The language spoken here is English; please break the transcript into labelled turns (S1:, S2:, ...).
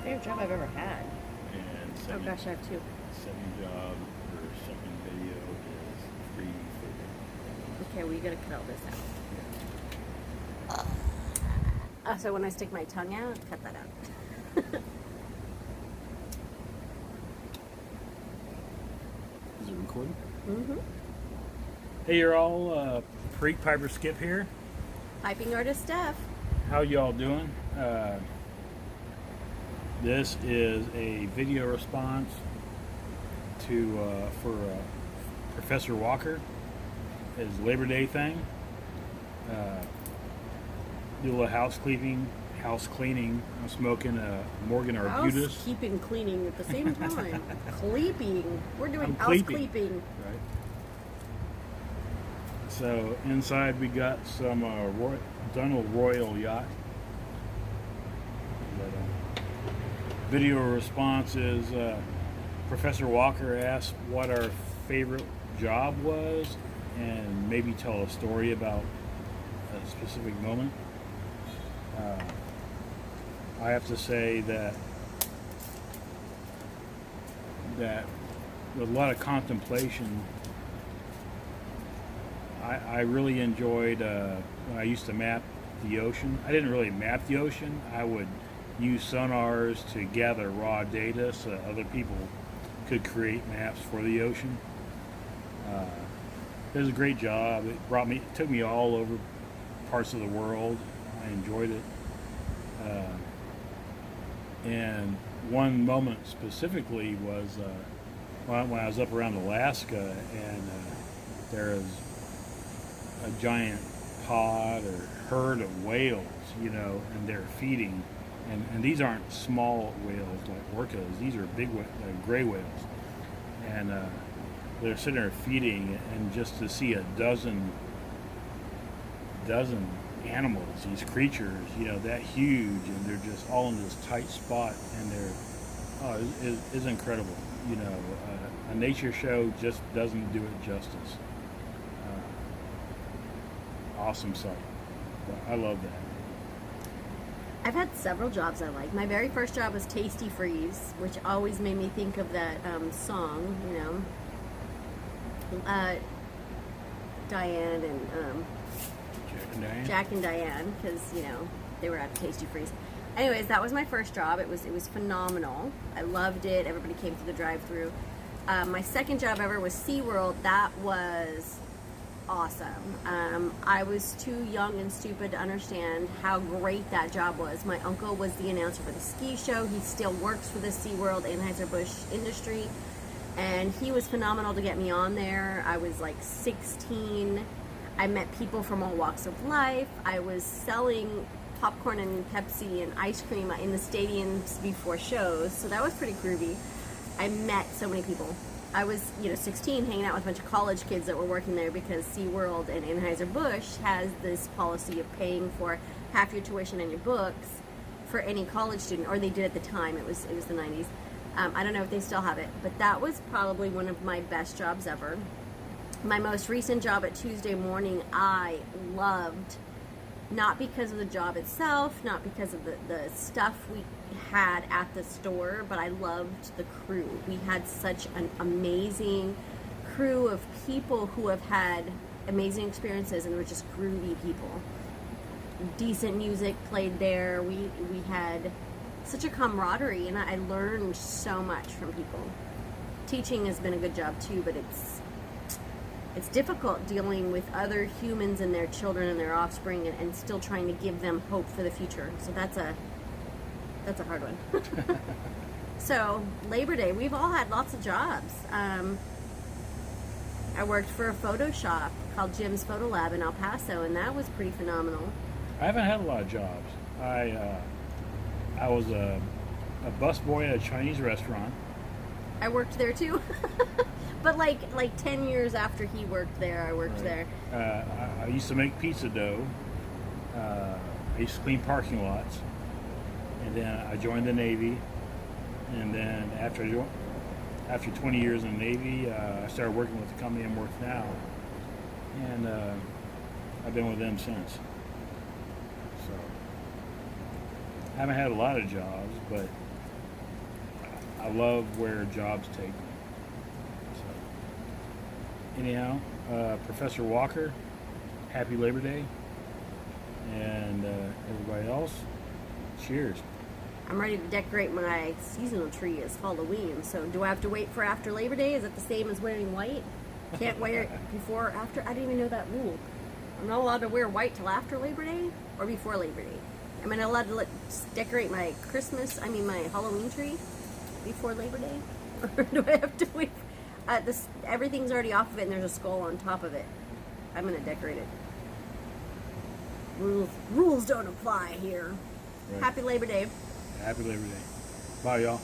S1: favorite job I've ever had.
S2: And
S1: Oh
S2: second,
S1: gosh, I have two.
S2: second job or second video is 3D figure.
S1: Okay, well you gotta cut all this out. So when I stick my tongue out, cut that out.
S2: Is it recording?
S1: Mm-hmm.
S2: Hey, you're all Freak Piper Skip here.
S1: Piping artist Steph.
S2: How y'all doing? This is a video response to for Professor Walker, his Labor Day thing. Do a little house cleaning. I'm smoking a Morgan Arbutus.
S1: Housekeeping, cleaning at the same time. Cleeping. We're doing house cleeping.
S2: Right. So inside we got some Dunhill Royal yacht. Video response is Professor Walker asked what our favorite job was and maybe tell a story about a specific moment. I have to say that with a lot of contemplation, I really enjoyed when I used to map the ocean. I didn't really map the ocean. I would use sonars to gather raw data so that other people could create maps for the ocean. It was a great job. It took me all over parts of the world. I enjoyed it. And one moment specifically was when I was up around Alaska, and there is a giant pod or herd of whales, and they're feeding. And these aren't small whales like orcas. These are big gray whales. And they're sitting there feeding, and just to see a dozen animals, these creatures, that huge, and they're just all in this tight spot, and it's incredible. A nature show just doesn't do it justice. Awesome sight. I love that.
S1: I've had several jobs I like. My very first job was Tasty Freeze, which always made me think of that song, Diane and Jack and Diane, because they were at Tasty Freeze. Anyways, that was my first job. It was phenomenal. I loved it. Everybody came through the drive-through. My second job ever was SeaWorld. That was awesome. I was too young and stupid to understand how great that job was. My uncle was the announcer for the ski show. He still works for the SeaWorld Anheuser-Busch industry, and he was phenomenal to get me on there. I was like 16. I met people from all walks of life. I was selling popcorn and Pepsi and ice cream in the stadiums before shows, so that was pretty groovy. I met so many people. I was, 16, hanging out with a bunch of college kids that were working there, because SeaWorld and Anheuser-Busch has this policy of paying for half your tuition and your books for any college student, or they did at the time. It was the 90s. I don't know if they still have it, but that was probably one of my best jobs ever. My most recent job at Tuesday Morning, I loved, not because of the job itself, not because of the stuff we had at the store, but I loved the crew. We had such an amazing crew of people who have had amazing experiences, and were just groovy people. Decent music played there. We had such a camaraderie, and I learned so much from people. Teaching has been a good job too, but it's difficult dealing with other humans and their children and their offspring, and still trying to give them hope for the future. So that's a hard one. So Labor Day, we've all had lots of jobs. I worked for a photo shop called Jim's Photo Lab in El Paso, and that was pretty phenomenal.
S2: I haven't had a lot of jobs. I was a busboy at a Chinese restaurant.
S1: I worked there too. But like 10 years after he worked there, I worked there.
S2: I used to make pizza dough. I used to clean parking lots. And then I joined the Navy. And then after 20 years in the Navy, I started working with the company I'm with now. And I've been with them since. So I haven't had a lot of jobs, but I love where jobs take me. So, anyhow, Professor Walker, happy Labor Day. And everybody else, cheers.
S1: I'm ready to decorate my seasonal tree as Halloween. So do I have to wait for after Labor Day? Is it the same as wearing white? Can't wear it before or after? I didn't even know that rule. I'm not allowed to wear white till after Labor Day or before Labor Day. Am I not allowed to decorate my my Halloween tree before Labor Day? Or do I have to wait? Everything's already off of it and there's a skull on top of it. I'm going to decorate it. Rules don't apply here. Right. Happy Labor Day.
S2: Happy Labor Day. Bye, y'all.